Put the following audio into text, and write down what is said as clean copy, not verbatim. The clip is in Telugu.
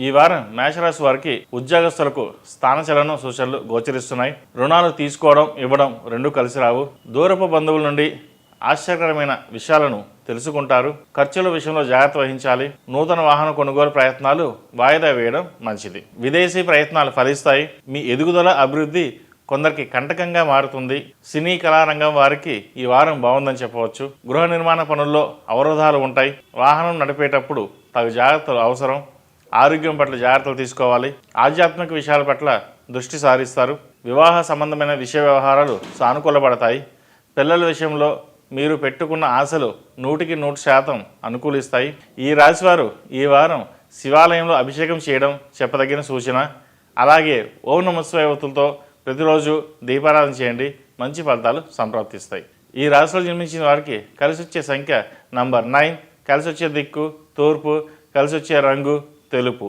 ఈ వారం మేషరాశి వారికి ఉద్యోగస్తులకు స్థానచలనం సూచనలు గోచరిస్తున్నాయి. రుణాలు తీసుకోవడం ఇవ్వడం రెండూ కలిసి రావు. దూరపు బంధువుల నుండి ఆశ్చర్యకరమైన విషయాలను తెలుసుకుంటారు. ఖర్చుల విషయంలో జాగ్రత్త వహించాలి. నూతన వాహన కొనుగోలు ప్రయత్నాలు వాయిదా వేయడం మంచిది. విదేశీ ప్రయత్నాలు ఫలిస్తాయి. మీ ఎదుగుదల అభివృద్ధి కొందరికి కంటకంగా మారుతుంది. సినీ కళారంగం వారికి ఈ వారం బాగుందని చెప్పవచ్చు. గృహ నిర్మాణ పనుల్లో అవరోధాలు ఉంటాయి. వాహనం నడిపేటప్పుడు తగు జాగ్రత్తలు అవసరం. ఆరోగ్యం పట్ల జాగ్రత్తలు తీసుకోవాలి. ఆధ్యాత్మిక విషయాల పట్ల దృష్టి సారిస్తారు. వివాహ సంబంధమైన విషయ వ్యవహారాలు సానుకూలపడతాయి. పిల్లల విషయంలో మీరు పెట్టుకున్న ఆశలు 100% అనుకూలిస్తాయి. ఈ రాశివారు ఈ వారం శివాలయంలో అభిషేకం చేయడం చెప్పదగిన సూచన. అలాగే ఓం నమఃశివాయ ఒత్తులతో ప్రతిరోజు దీపారాధన చేయండి. మంచి ఫలితాలు సంప్రాప్తిస్తాయి. ఈ రాశిలో జన్మించిన వారికి కలిసి వచ్చే సంఖ్య నంబర్ 9, కలిసి వచ్చే దిక్కు తూర్పు, కలిసి వచ్చే రంగు తెలుపు.